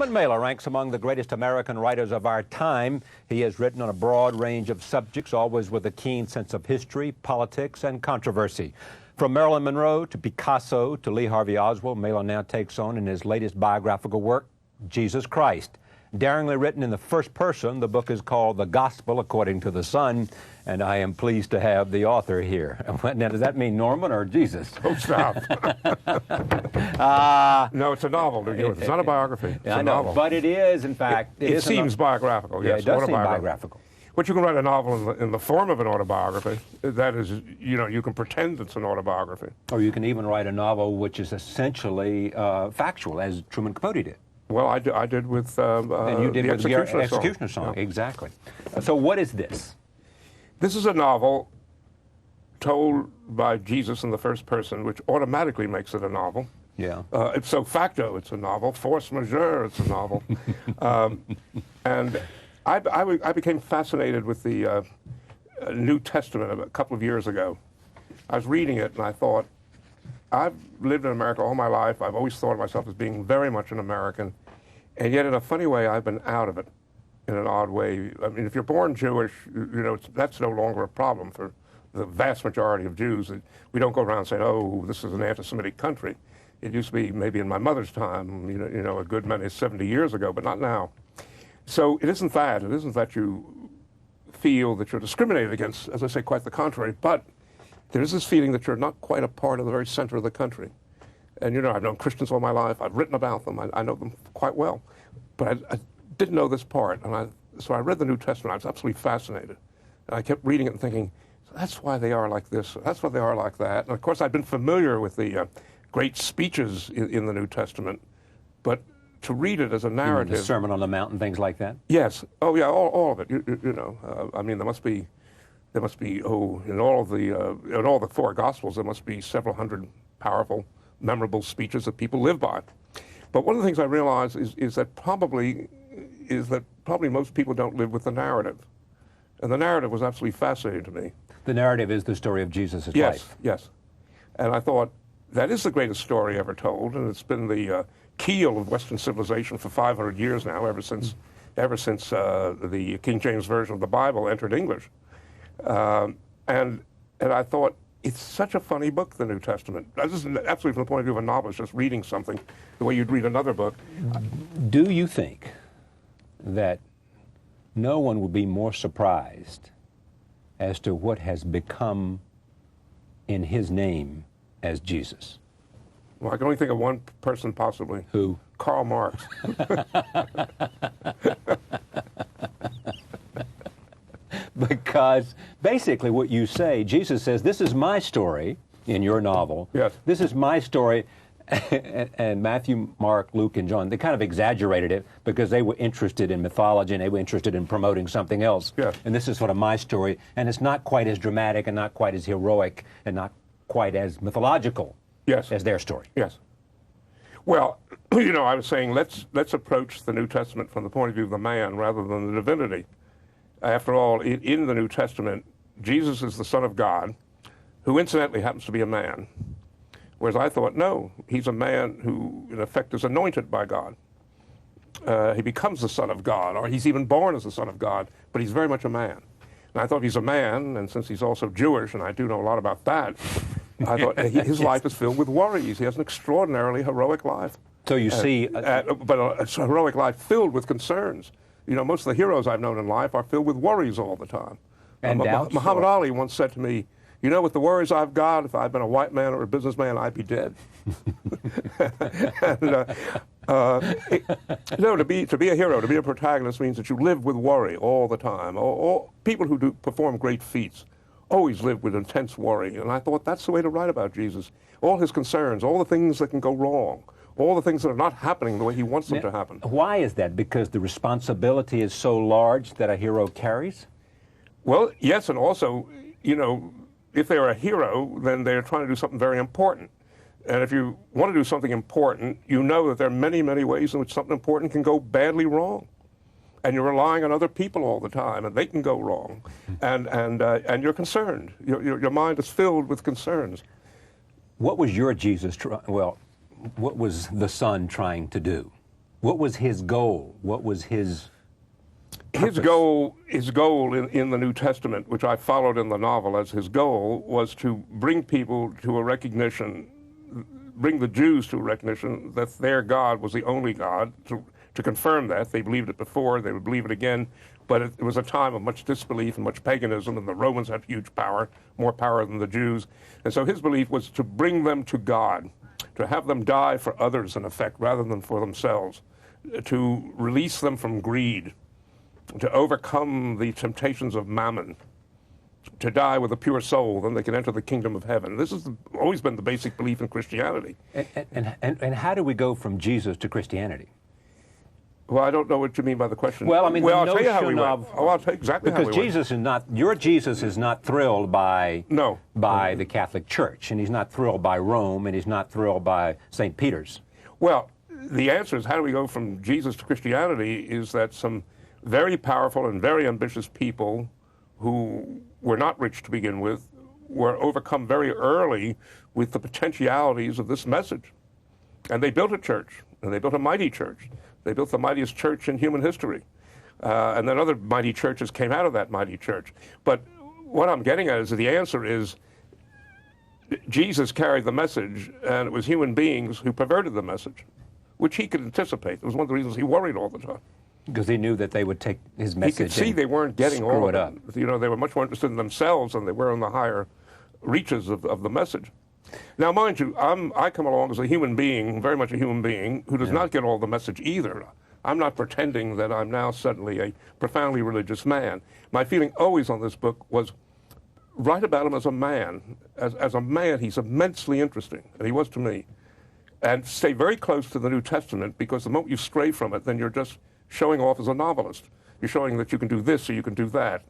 Norman Mailer ranks among the greatest American writers of our time. He has written on a broad range of subjects, always with a keen sense of history, politics, and controversy. From Marilyn Monroe to Picasso to Lee Harvey Oswald, Mailer now takes on in his latest biographical work, Jesus Christ. Daringly written in the first person, the book is called The Gospel According to the Son, and I am pleased to have the author here. Now, does that mean Norman or Jesus? Oh, stop. No, it's a novel. It's not a biography. It's a novel. But it is, in fact. It seems biographical, yes. Yeah, it does seem biographical. But you can write a novel in the form of an autobiography. That is, you can pretend it's an autobiography. Or you can even write a novel which is essentially factual, as Truman Capote did. Well, I did with and you did the with Executioner Song. Yeah. Exactly. So what is this? This is a novel told by Jesus in the first person, which automatically makes it a novel. Yeah. Ipso facto, it's a novel. Force majeure, it's a novel. And I became fascinated with the New Testament a couple of years ago. I was reading it, and I thought, I've lived in America all my life. I've always thought of myself as being very much an American. And yet, in a funny way, I've been out of it in an odd way. I mean, if you're born Jewish, that's no longer a problem for the vast majority of Jews. We don't go around saying, oh, this is an anti-Semitic country. It used to be maybe in my mother's time, a good many 70 years ago, but not now. So it isn't that. It isn't that you feel that you're discriminated against, as I say, quite the contrary. But there is this feeling that you're not quite a part of the very center of the country. And, I've known Christians all my life. I've written about them. I know them quite well. But I didn't know this part. And so I read the New Testament. I was absolutely fascinated. And I kept reading it and thinking, that's why they are like this. That's why they are like that. And, of course, I've been familiar with the great speeches in the New Testament. But to read it as a narrative. You mean the Sermon on the Mount and things like that? Yes. Oh, yeah, all of it. I mean, there must be, in all the four Gospels, there must be several hundred powerful, memorable speeches that people live by. But one of the things I realize is that probably most people don't live with the narrative. And the narrative was absolutely fascinating to me. The narrative is the story of Jesus' life. Yes, yes. And I thought, that is the greatest story ever told, and it's been the keel of Western civilization for 500 years now, ever since the King James Version of the Bible entered English. And I thought, it's such a funny book, the New Testament. This is absolutely from the point of view of a novelist, just reading something the way you'd read another book. Do you think that no one would be more surprised as to what has become in his name as Jesus? Well, I can only think of one person possibly. Who? Karl Marx. Because basically what you say, Jesus says, this is my story in your novel. Yes. This is my story. And Matthew, Mark, Luke, and John, they kind of exaggerated it because they were interested in mythology and they were interested in promoting something else. Yes. And this is sort of my story. And it's not quite as dramatic and not quite as heroic and not quite as mythological as their story. Yes. Well, I was saying let's approach the New Testament from the point of view of the man rather than the divinity. After all, in the New Testament, Jesus is the Son of God, who incidentally happens to be a man. Whereas I thought, no, he's a man who, in effect, is anointed by God. He becomes the Son of God, or he's even born as the Son of God, but he's very much a man. And I thought he's a man, and since he's also Jewish, and I do know a lot about that, I thought his life is filled with worries. He has an extraordinarily heroic life. So you see... but a heroic life filled with concerns. Most of the heroes I've known in life are filled with worries all the time. And doubts? Muhammad Ali once said to me, with the worries I've got, if I'd been a white man or a businessman, I'd be dead. To be a hero, to be a protagonist means that you live with worry all the time. All people who perform great feats always live with intense worry. And I thought that's the way to write about Jesus. All his concerns, all the things that can go wrong, all the things that are not happening the way he wants them to happen. Why is that? Because the responsibility is so large that a hero carries? Well, yes, and also, if they're a hero, then they're trying to do something very important. And if you want to do something important, you know that there are many, many ways in which something important can go badly wrong. And you're relying on other people all the time, and they can go wrong. And you're concerned. Your mind is filled with concerns. What was your Jesus, what was the Son trying to do? What was his goal? What was his purpose? His goal in the New Testament, which I followed in the novel as his goal, was to bring people to a recognition, bring the Jews to a recognition that their God was the only God, to confirm that. They believed it before, they would believe it again, but it was a time of much disbelief and much paganism, and the Romans had huge power, more power than the Jews. And so his belief was to bring them to God, to have them die for others, in effect, rather than for themselves, to release them from greed, to overcome the temptations of mammon, to die with a pure soul, then they can enter the kingdom of heaven. This has always been the basic belief in Christianity. And how do we go from Jesus to Christianity? Well, I don't know what you mean by the question. Well, I mean, I'll the tell you how we notion went. of... Oh, I'll tell you exactly how we Because went. Jesus is not, your Jesus is not thrilled by the Catholic Church, and he's not thrilled by Rome, and he's not thrilled by St. Peter's. Well, the answer is how do we go from Jesus to Christianity is that some very powerful and very ambitious people who were not rich to begin with were overcome very early with the potentialities of this message. And they built a church, and they built a mighty church. They built the mightiest church in human history. And then other mighty churches came out of that mighty church. But what I'm getting at is that the answer is Jesus carried the message, and it was human beings who perverted the message, which he could anticipate. It was one of the reasons he worried all the time. Because he knew that they would take his message. He could see they weren't getting all of it up. You know, they were much more interested in themselves than they were in the higher reaches of the message. Now, mind you, I come along as a human being, very much a human being, who does not get all the message either. I'm not pretending that I'm now suddenly a profoundly religious man. My feeling always on this book was write about him as a man. As a man, he's immensely interesting, and he was to me. And stay very close to the New Testament, because the moment you stray from it, then you're just showing off as a novelist. You're showing that you can do this or you can do that.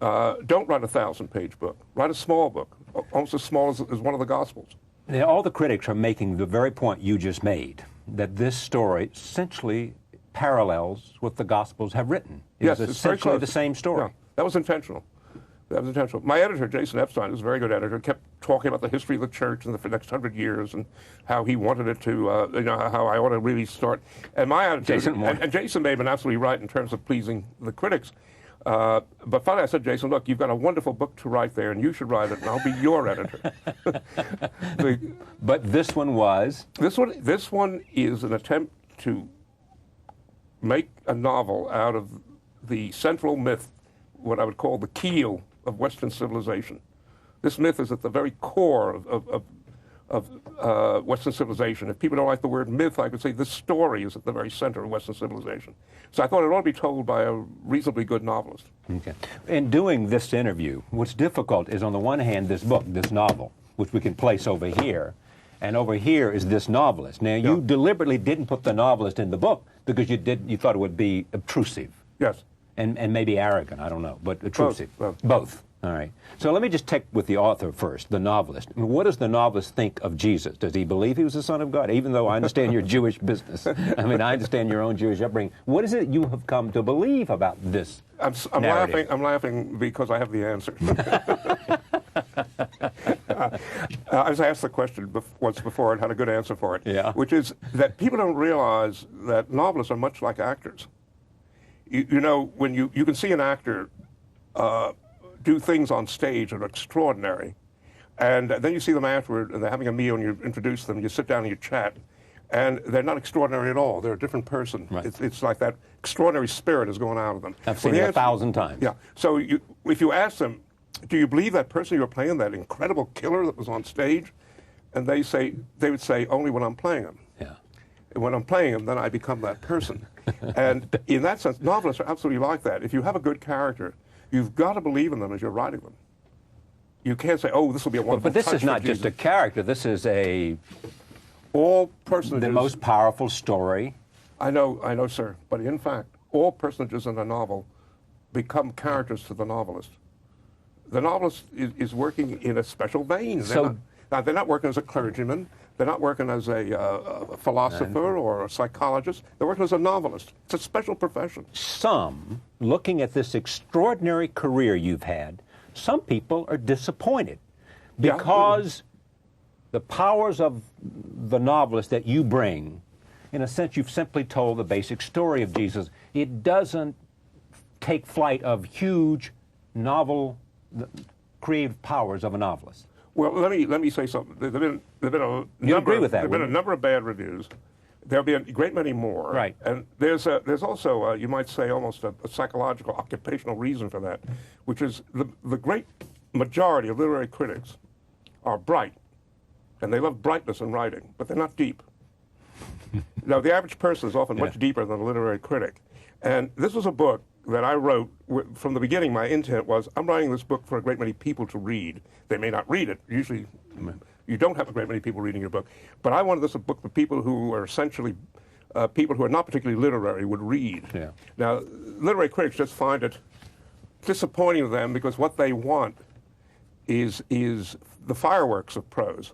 Don't write a 1,000-page book. Write a small book, almost as small as one of the Gospels. Now, all the critics are making the very point you just made, that this story essentially parallels what the Gospels have written. Yes, It's it's very essentially close. the same story. Yeah, that was intentional. That was intentional. My editor, Jason Epstein, was a very good editor, kept talking about the history of the church in the next 100 years and how he wanted it to, how I ought to really start. And my attitude, and Jason may have been absolutely right in terms of pleasing the critics. But finally I said, Jason, look, you've got a wonderful book to write there, and you should write it, and I'll be your editor. But this one was? This one is an attempt to make a novel out of the central myth, what I would call the keel of Western civilization. This myth is at the very core of Western civilization. If people don't like the word myth, I could say this story is at the very center of Western civilization. So I thought it ought to be told by a reasonably good novelist. Okay. In doing this interview, what's difficult is, on the one hand, this book, this novel, which we can place over here, and over here is this novelist. Now, you deliberately didn't put the novelist in the book because you thought it would be obtrusive. Yes. And maybe arrogant, I don't know, but obtrusive. Both. All right. So let me just take with the author first, the novelist. I mean, what does the novelist think of Jesus? Does he believe he was the Son of God? Even though I understand your Jewish business. I mean, I understand your own Jewish upbringing. What is it you have come to believe about this narrative? I'm laughing because I have the answer. I was asked the question once before and had a good answer for it, which is that people don't realize that novelists are much like actors. You know, when you can see an actor do things on stage that are extraordinary, and then you see them afterward, and they're having a meal, and you introduce them, you sit down and you chat, and they're not extraordinary at all. They're a different person. Right. It's like that extraordinary spirit is going out of them. I've seen it 1,000 times. Yeah. So if you ask them, do you believe that person you were playing, that incredible killer that was on stage? And they would say, only when I'm playing him. Yeah. And when I'm playing him, then I become that person. And in that sense, novelists are absolutely like that. If you have a good character, you've got to believe in them as you're writing them. You can't say, oh, this will be a wonderful But this is not just a character. This is all personages. The most powerful story. I know, sir. But in fact, all personages in a novel become characters to the novelist. The novelist is working in a special vein. They're not working as a clergyman. They're not working as a philosopher or a psychologist. They're working as a novelist. It's a special profession. Some, looking at this extraordinary career you've had, some people are disappointed because the powers of the novelist that you bring in a sense, you've simply told the basic story of Jesus. It doesn't take flight of huge novel creative powers of a novelist. Well, let me say something. There've been a You agree with that? There've been a number of bad reviews. There'll be a great many more. Right. And there's also you might say almost a psychological occupational reason for that, which is the great majority of literary critics are bright, and they love brightness in writing, but they're not deep. Now, the average person is often much deeper than a literary critic. And this was a book that I wrote from the beginning. My intent was, I'm writing this book for a great many people to read. They may not read it. Usually, you don't have a great many people reading your book. But I wanted this a book for people who are essentially people who are not particularly literary would read. Yeah. Now, literary critics just find it disappointing to them because what they want is the fireworks of prose.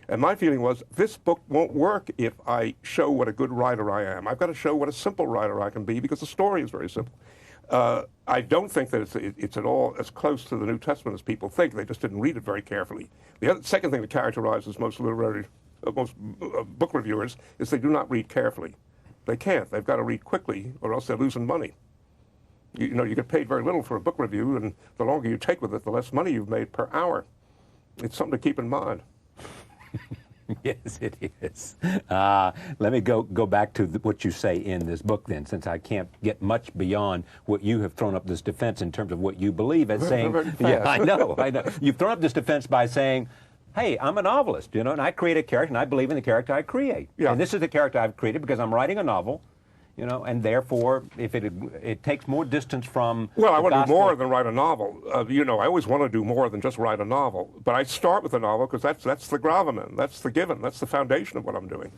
And my feeling was, this book won't work if I show what a good writer I am. I've got to show what a simple writer I can be because the story is very simple. I don't think that it's at all as close to the New Testament as people think. They just didn't read it very carefully. The second thing that characterizes most book reviewers is they do not read carefully. They can't. They've got to read quickly or else they're losing money. You know, you get paid very little for a book review, and the longer you take with it, the less money you've made per hour. It's something to keep in mind. Yes, it is. Let me go back to what you say in this book then, since I can't get much beyond what you have thrown up this defense in terms of what you believe as saying, yeah, I know. You've thrown up this defense by saying, hey, I'm a novelist, you know, and I create a character, and I believe in the character I create. Yeah. And this is the character I've created because I'm writing a novel, you know, and therefore, if it takes more distance from Well, I want to do gospel. more than write a novel. You know, I always want to do more than just write a novel. But I start with a novel because that's the gravamen, that's the given, that's the foundation of what I'm doing.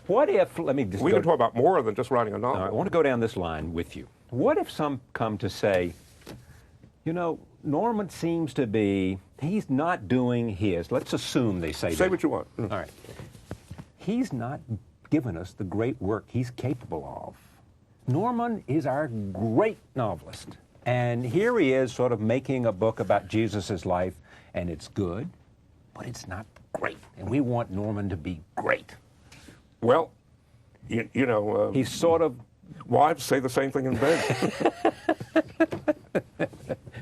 What if, let me just We go, can talk about more than just writing a novel. I want to go down this line with you. What if some come to say, you know, Norman seems to be, he's not doing his, let's assume they say Say that. what you want. All right. He's not given us the great work he's capable of. Norman is our great novelist. And here he is sort of making a book about Jesus' life, and it's good, but it's not great. And we want Norman to be great. Well, you know... He's sort of... Wives say the same thing in bed.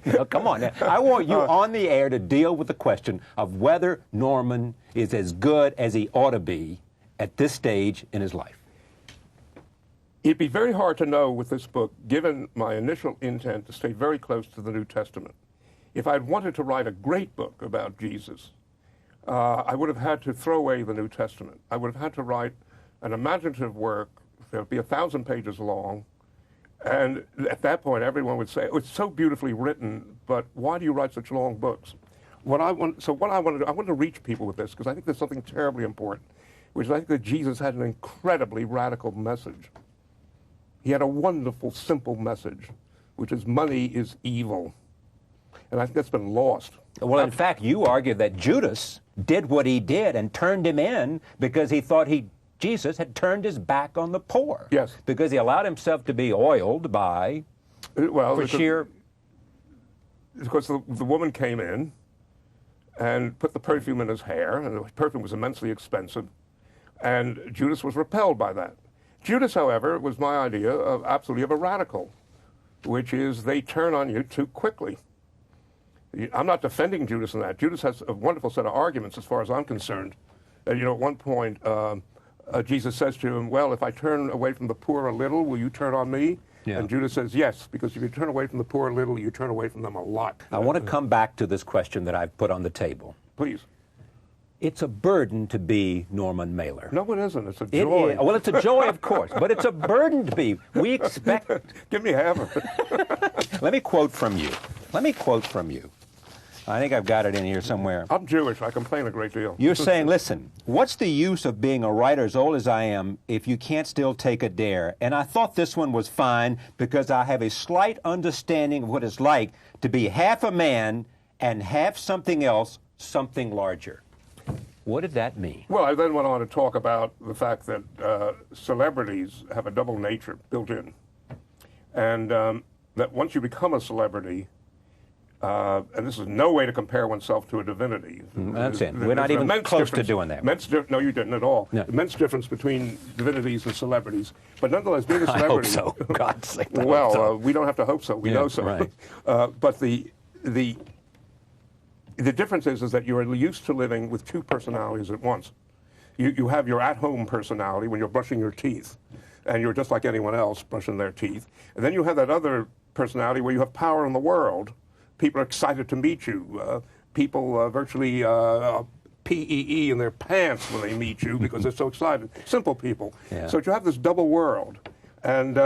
Now, come on. Now, I want you on the air to deal with the question of whether Norman is as good as he ought to be at this stage in his life. It'd be very hard to know with this book, given my initial intent to stay very close to the New Testament. If I'd wanted to write a great book about Jesus, I would have had to throw away the New Testament. I would have had to write an imaginative work that would be 1,000 pages long. And at that point, everyone would say, oh, it's so beautifully written, but why do you write such long books? What I wanted to do, I wanted to reach people with this, because I think there's something terribly important, which is I think that Jesus had an incredibly radical message. He had a wonderful, simple message, which is money is evil. And I think that's been lost. Well, in fact, you argue that Judas did what he did and turned him in because he thought Jesus had turned his back on the poor. Yes. Because he allowed himself to be oiled by, Well, for sheer... Because the woman came in and put the perfume in his hair, and the perfume was immensely expensive, and Judas was repelled by that. Judas, however, was my idea of absolutely of a radical, which is they turn on you too quickly. I'm not defending Judas in that. Judas has a wonderful set of arguments as far as I'm concerned. You know, at one point, Jesus says to him, well, if I turn away from the poor a little, will you turn on me? Yeah. And Judas says, yes, because if you turn away from the poor a little, you turn away from them a lot. I want to come back to this question that I've put on the table. Please. It's a burden to be Norman Mailer. No, it isn't. It's a joy. Well, it's a joy, of course, but it's a burden to be. We expect... Give me half of it. Let me quote from you. I think I've got it in here somewhere. I'm Jewish. I complain a great deal. You're saying, listen, what's the use of being a writer as old as I am if you can't still take a dare? And I thought this one was fine because I have a slight understanding of what it's like to be half a man and half something else, something larger. What did that mean? Well, I then went on to talk about the fact that celebrities have a double nature built in. And that once you become a celebrity, and this is no way to compare oneself to a divinity. That's it. We're not even close to doing that. No, you didn't at all. No. Immense difference between divinities and celebrities. But nonetheless, being a I celebrity... hope so. God's sake. I hope Well, so. we don't have to hope so. We Yeah, know so. right. But the difference is that you're used to living with two personalities at once. You have your at-home personality when you're brushing your teeth, and you're just like anyone else brushing their teeth. And then you have that other personality where you have power in the world. People are excited to meet you. People virtually PEE in their pants when they meet you because they're so excited. Simple people. Yeah. So you have this double world. And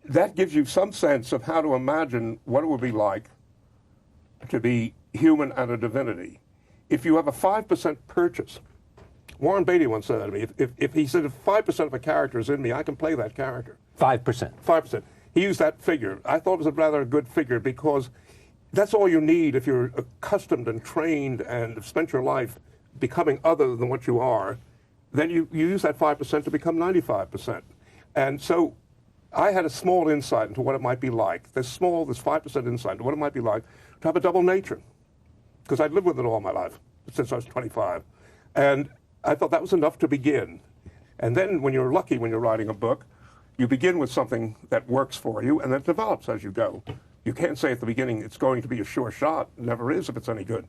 that gives you some sense of how to imagine what it would be like to be human and a divinity. If you have a 5% purchase, Warren Beatty once said that to me, if he said if 5% of a character is in me, I can play that character. 5%. 5%. He used that figure. I thought it was a rather good figure because that's all you need if you're accustomed and trained and have spent your life becoming other than what you are. Then you use that 5% to become 95%. And so I had a small insight into what it might be like, this 5% insight into what it might be like to have a double nature. Because I'd lived with it all my life, since I was 25. And I thought that was enough to begin. And then when you're lucky, when you're writing a book, you begin with something that works for you, and then it develops as you go. You can't say at the beginning it's going to be a sure shot. It never is if it's any good.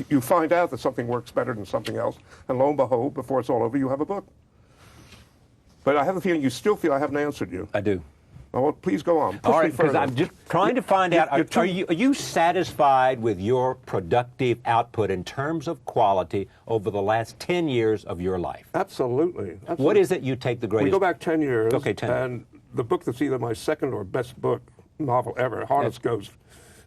You find out that something works better than something else, and lo and behold, before it's all over, you have a book. But I have the feeling you still feel I haven't answered you. I do. Oh, well, please go on. All right, Push me further. because I'm just trying to find out, are you satisfied with your productive output in terms of quality over the last 10 years of your life? Absolutely. What is it you take the greatest? We go back 10 years, Okay, 10 years. and the book that's either my second or best book novel ever, Harlot's Ghost,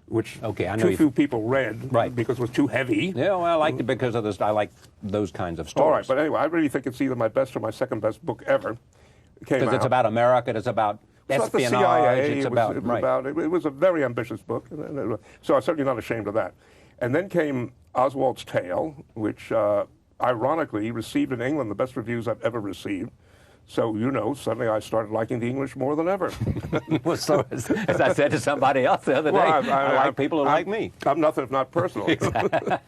which I know too few people read because it was too heavy. Yeah, well, I liked it because of this. I like those kinds of stories. All right, but anyway, I really think it's either my best or my second best book ever. Because it's about America, it's about espionage, the CIA. it's about... It was a very ambitious book, so I'm certainly not ashamed of that. And then came Oswald's Tale, which ironically received in England the best reviews I've ever received. So, suddenly I started liking the English more than ever. Well, so as I said to somebody else the other day, I like people who like me. I'm nothing if not personal. Exactly.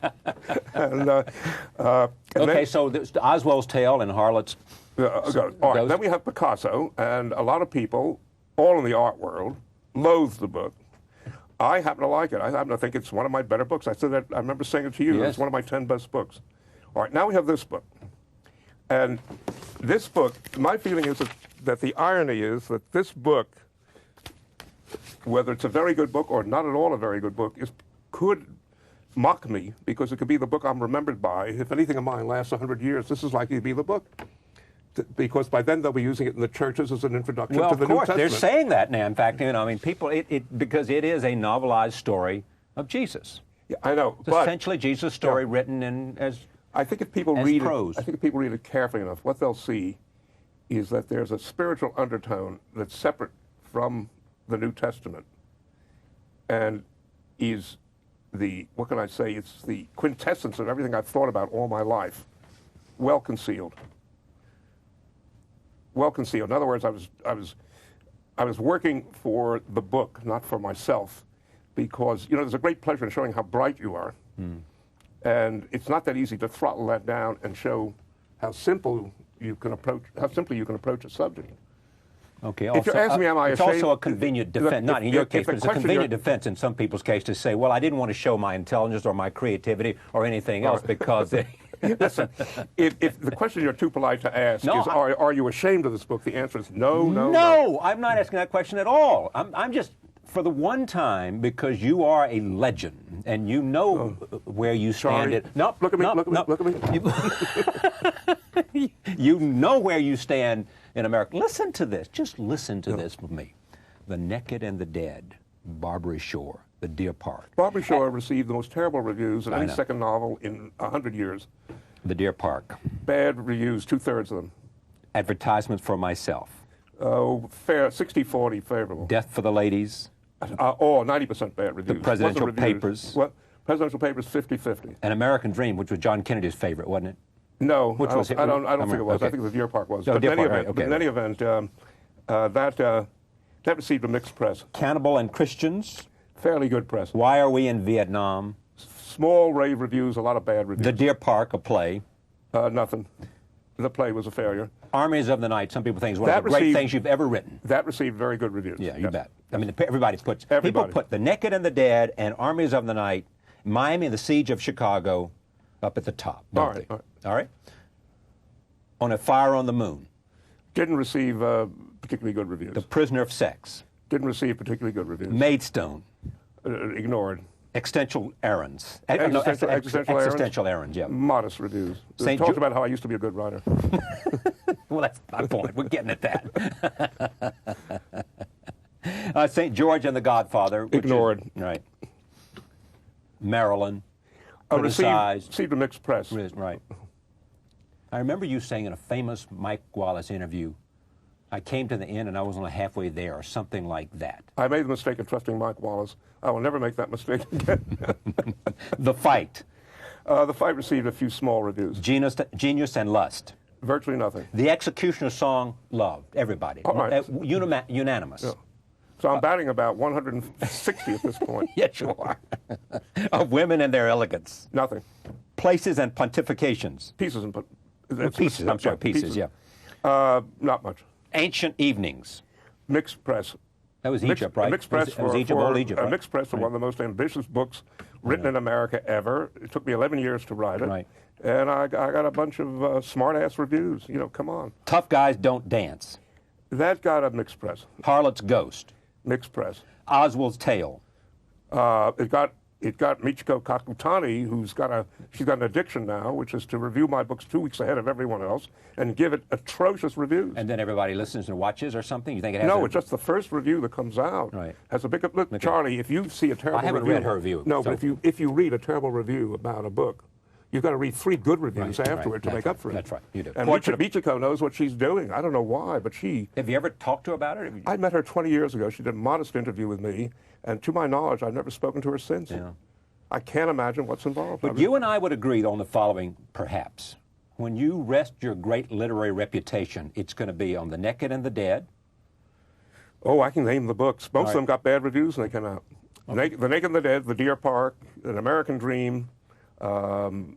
Okay, so Oswald's Tale and Harlot's... All right, then we have Picasso, and a lot of people, all in the art world, loathe the book. I happen to like it. I happen to think it's one of my better books. I said that. I remember saying it to you. Yes. It's one of my 10 best books. All right, now we have this book. And this book, my feeling is that the irony is that this book, whether it's a very good book or not at all a very good book, could mock me because it could be the book I'm remembered by. If anything of mine lasts 100 years, this is likely to be the book. Because by then they'll be using it in the churches as an introduction to the New Testament. Well, of course, they're saying that now. In fact, people, because it is a novelized story of Jesus. Yeah, I know. It's essentially Jesus' story written as I think if people read it carefully enough, what they'll see is that there's a spiritual undertone that's separate from the New Testament, and is what can I say? It's the quintessence of everything I've thought about all my life, well concealed. Well concealed. In other words, I was working for the book, not for myself, because there's a great pleasure in showing how bright you are, and it's not that easy to throttle that down and show how simply you can approach a subject. Okay. If you're asking me, am I ashamed? It's also a convenient defense, not in your case, but it's a convenient defense in some people's case to say, well, I didn't want to show my intelligence or my creativity or anything else because... Listen, if the question you're too polite to ask is, are you ashamed of this book? The answer is no. No, I'm not asking that question at all. I'm just, for the one time, because you are a legend and you know where you stand. Look at me. Look at me. You know where you stand in America. Listen to this. Just listen to this with me. The Naked and the Dead, Barbary Shore, The Deer Park. Barbary Shore received the most terrible reviews of any second novel in 100 years. The Deer Park. Bad reviews, 2/3 of them. Advertisements for Myself. Oh, fair, 60-40 favorable. Death for the Ladies. 90% bad reviews. The Presidential Papers. What? Presidential Papers, 50-50. An American Dream, which was John Kennedy's favorite, wasn't it? No, Which was it? I don't think it was. Okay. I think the Deer Park was. Oh, But Deer in any Park, event, right, okay. in any event, that received a mixed press. Cannibal and Christians. Fairly good press. Why Are We in Vietnam? Small rave reviews, a lot of bad reviews. The Deer Park, a play. Nothing. The play was a failure. Armies of the Night, some people think is one of the great things you've ever written. That received very good reviews. Yeah, you bet. I mean, people Everybody. put The Naked and the Dead and Armies of the Night, Miami and the Siege of Chicago up at the top, don't they? All right. On A Fire on the Moon. Didn't receive particularly good reviews. The Prisoner of Sex. Didn't receive particularly good reviews. Maidstone. Ignored. Existential Errands. Existential Errands, yeah. Modest reviews. Talked about how I used to be a good writer. Well, that's my point. We're getting at that. St. George and the Godfather. Ignored. Right. Maryland. Received a mixed press. Right. I remember you saying in a famous Mike Wallace interview, I came to the end and I was only halfway there, or something like that. I made the mistake of trusting Mike Wallace. I will never make that mistake again. The Fight. The Fight received a few small reviews. Genius and Lust. Virtually nothing. The Executioner Song, loved. Everybody. All right. Unanimous. Yeah. So I'm batting about 160 at this point. Yes, you are. Of Women and Their Elegance. Nothing. Places and Pontifications. Pieces. Pieces, yeah. Not much. Ancient Evenings. Mixed press. That was Egypt, right? Mixed press It was Egypt, all Egypt, right? Mixed press for one of the most ambitious books written in America ever. It took me 11 years to write it. Right. And I got a bunch of smart-ass reviews. You know, come on. Tough Guys Don't Dance. That got a mixed press. Harlot's Ghost. Mixed press. Oswald's Tale. It got Michiko Kakutani, she's got an addiction now, which is to review my books 2 weeks ahead of everyone else and give it atrocious reviews. And then everybody listens and watches or something? You think it has No, it's just the first review that comes out. Right. Has a big look, okay. Charlie, if you see a terrible review. I haven't read her review. No, so. But if you read a terrible review about a book, you've got to read 3 good reviews afterward to make up for it. That's right, you do. And Michiko knows what she's doing. I don't know why, but she... Have you ever talked to her about it? I met her 20 years ago. She did a modest interview with me, and to my knowledge, I've never spoken to her since. Yeah. I can't imagine what's involved. But you and I would agree on the following, perhaps. When you rest your great literary reputation, it's going to be on The Naked and the Dead. Oh, I can name the books. Most of them got bad reviews when they came out. Okay. The Naked and the Dead, The Deer Park, An American Dream, Armies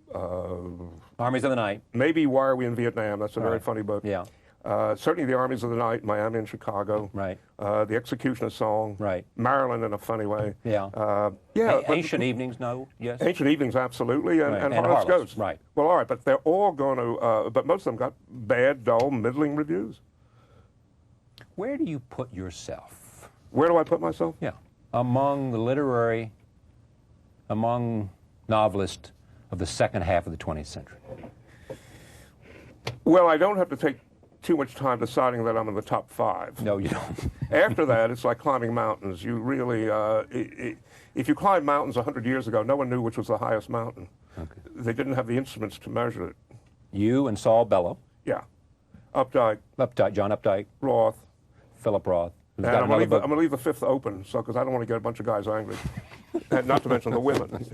of the Night. Maybe Why Are We in Vietnam? That's a very funny book. Yeah. Certainly The Armies of the Night, Miami and Chicago. Right. The Executioner Song. Right. Maryland in a funny way. Yeah. Ancient Evenings, no? Yes. Ancient Evenings, absolutely. And Harlot's Ghost. Right. Well, all right, but they're all going to, but most of them got bad, dull, middling reviews. Where do you put yourself? Where do I put myself? Yeah. Among novelists of the second half of the 20th century. Well, I don't have to take too much time deciding that I'm in the top 5. No, you don't. After that, it's like climbing mountains. You really, if you climbed mountains 100 years ago, no one knew which was the highest mountain. Okay. They didn't have the instruments to measure it. You and Saul Bellow. Yeah. Updike. John Updike. Roth. Philip Roth. And I'm going to leave the 5th open, because I don't want to get a bunch of guys angry. And not to mention the women.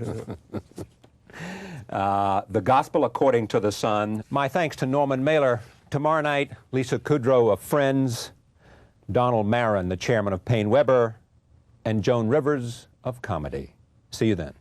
The Gospel According to the Sun. My thanks to Norman Mailer. Tomorrow night, Lisa Kudrow of Friends, Donald Marin, the chairman of Payne Weber, and Joan Rivers of Comedy. See you then.